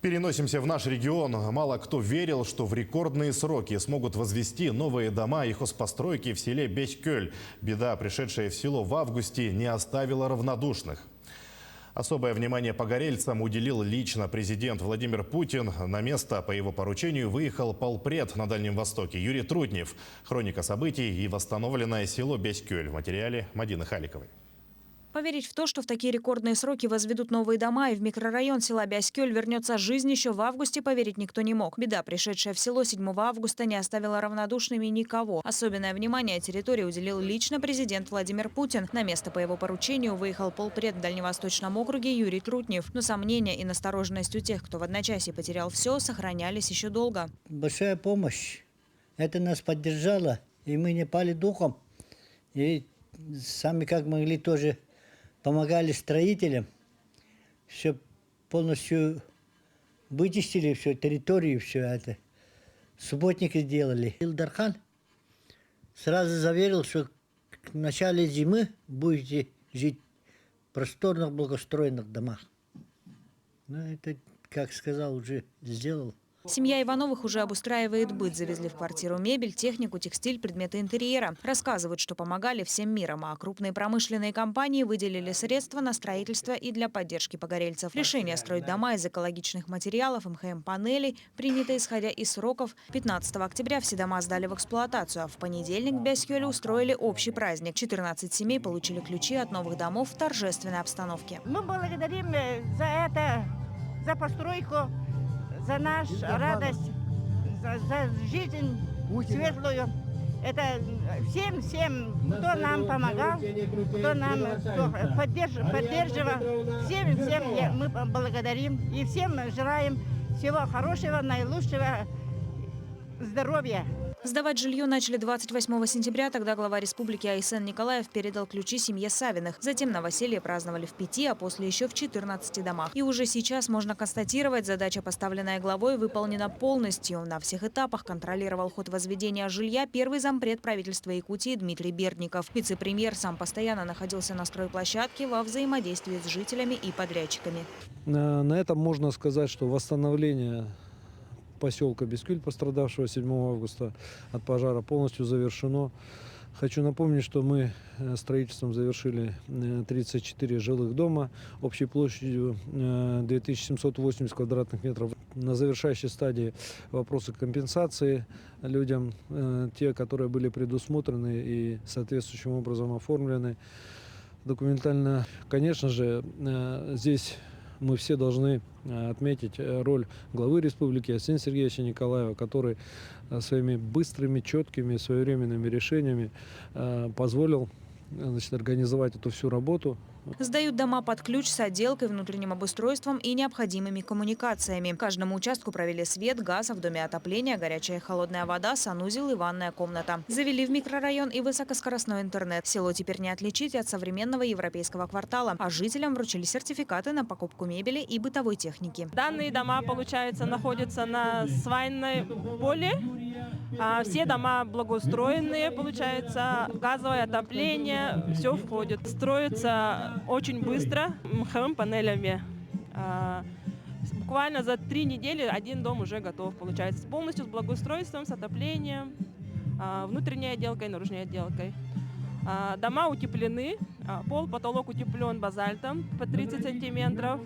Переносимся в наш регион. Мало кто верил, что в рекордные сроки смогут возвести новые дома и хозпостройки в селе Беськёль. Беда, пришедшая в село в августе, не оставила равнодушных. Особое внимание погорельцам уделил лично президент Владимир Путин. На место по его поручению выехал полпред на Дальнем Востоке Юрий Трутнев. Хроника событий и восстановленное село Беськёль в материале Мадины Халиковой. Поверить в то, что в такие рекордные сроки возведут новые дома и в микрорайон села Беськёль вернется жизнь еще в августе, поверить никто не мог. Беда, пришедшая в село 7 августа, не оставила равнодушными никого. Особенное внимание территории уделил лично президент Владимир Путин. На место по его поручению выехал полпред в Дальневосточном округе Юрий Трутнев. Но сомнения и настороженность у тех, кто в одночасье потерял все, сохранялись еще долго. Большая помощь. Это нас поддержало, и мы не пали духом. И сами как могли тоже помогали строителям, все полностью вычистили, всю территорию, все это. Субботники сделали. Илдархан сразу заверил, что к началу зимы будете жить в просторных, благоустроенных домах. Ну, это, как сказал, уже сделал. Семья Ивановых уже обустраивает быт. Завезли в квартиру мебель, технику, текстиль, предметы интерьера. Рассказывают, что помогали всем миром, а крупные промышленные компании выделили средства на строительство и для поддержки погорельцев. Решение строить дома из экологичных материалов, МХМ-панелей, принято исходя из сроков. 15 октября все дома сдали в эксплуатацию, а в понедельник в Беськёле устроили общий праздник. 14 семей получили ключи от новых домов в торжественной обстановке. Мы благодарим за это, за постройку, за нашу радость, за жизнь светлую. Это всем, кто нам помогал, кто нам поддерживал. Всем мы благодарим и всем желаем всего хорошего, наилучшего здоровья. Сдавать жилье начали 28 сентября. Тогда глава республики Айсен Николаев передал ключи семье Савиных. Затем новоселье праздновали в 5, а после еще в 14 домах. И уже сейчас можно констатировать, задача, поставленная главой, выполнена полностью. На всех этапах контролировал ход возведения жилья первый зампред правительства Якутии Дмитрий Бердников. Вице-премьер сам постоянно находился на стройплощадке во взаимодействии с жителями и подрядчиками. На этом можно сказать, что восстановление поселка Беськёль, пострадавшего 7 августа от пожара, полностью завершено. Хочу напомнить, что мы строительством завершили 34 жилых дома общей площадью 2780 квадратных метров. На завершающей стадии вопросы компенсации людям, те, которые были предусмотрены и соответствующим образом оформлены документально. Конечно же, здесь мы все должны отметить роль главы республики Арсения Сергеевича Николаева, который своими быстрыми, четкими, своевременными решениями позволил организовать эту всю работу. Сдают дома под ключ с отделкой, внутренним обустройством и необходимыми коммуникациями. Каждому участку провели свет, газ, а в доме отопление, горячая и холодная вода, санузел и ванная комната. Завели в микрорайон и высокоскоростной интернет. Село теперь не отличить от современного европейского квартала. А жителям вручили сертификаты на покупку мебели и бытовой техники. Данные дома, получается, находятся на свайной поле. Все дома благоустроенные, получается, газовое отопление, все входит. Строится очень быстро МХМ-панелями. Буквально за 3 недели один дом уже готов, получается, полностью с благоустройством, с отоплением, внутренней отделкой, наружной отделкой. Дома утеплены, пол, потолок утеплен базальтом по 30 сантиметров,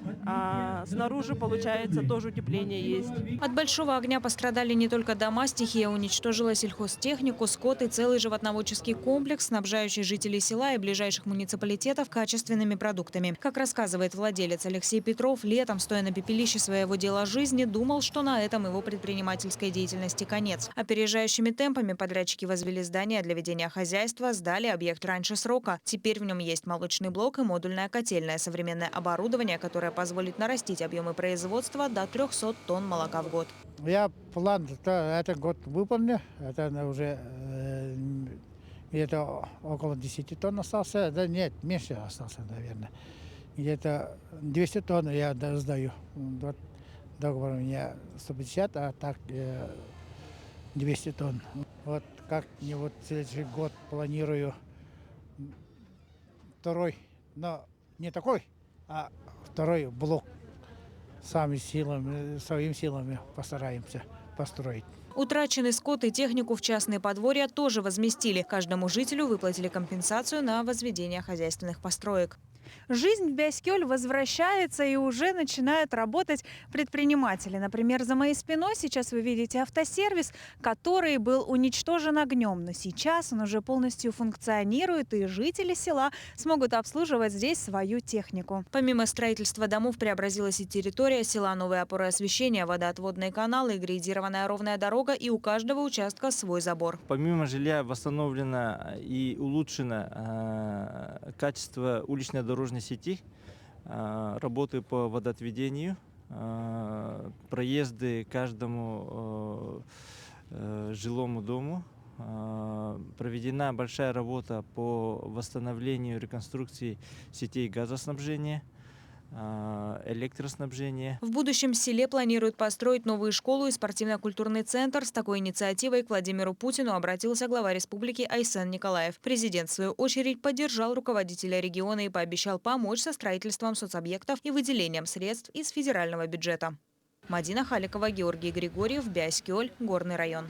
снаружи, получается, тоже утепление есть. От большого огня пострадали не только дома, стихия уничтожила сельхозтехнику, скот и целый животноводческий комплекс, снабжающий жителей села и ближайших муниципалитетов качественными продуктами. Как рассказывает владелец Алексей Петров, летом, стоя на пепелище своего дела жизни, думал, что на этом его предпринимательской деятельности конец. Опережающими темпами подрядчики возвели здание для ведения хозяйства, сдали объект раньше срока. Теперь в нем есть молочный блок и модульная котельная, современное оборудование, которое позволит нарастить объемы производства до 300 тонн молока в год. Я план этот год выполнил. Это уже где-то около 10 тонн остался. Да нет, меньше остался, наверное. Где-то 200 тонн я сдаю. Договор у меня 150, а так 200 тонн. Вот как-нибудь следующий год планирую второй, но не такой, а второй блок своими силами постараемся построить. Утраченный скот и технику в частные подворья тоже возместили. Каждому жителю выплатили компенсацию на возведение хозяйственных построек. Жизнь в Бяскёль возвращается, и уже начинают работать предприниматели. Например, за моей спиной сейчас вы видите автосервис, который был уничтожен огнем. Но сейчас он уже полностью функционирует, и жители села смогут обслуживать здесь свою технику. Помимо строительства домов преобразилась и территория села. Новые опоры освещения, водоотводные каналы, грейдированная ровная дорога, и у каждого участка свой забор. Помимо жилья восстановлено и улучшено качество уличной дорожной сети, работы по водоотведению, проезды каждому жилому дому. Проведена большая работа по восстановлению и реконструкции сетей газоснабжения, электроснабжения. В будущем в селе планируют построить новую школу и спортивно-культурный центр. С такой инициативой к Владимиру Путину обратился глава республики Айсен Николаев. Президент, в свою очередь, поддержал руководителя региона и пообещал помочь со строительством соцобъектов и выделением средств из федерального бюджета. Мадина Халикова, Георгий Григорьев, Бяскёль, Горный район.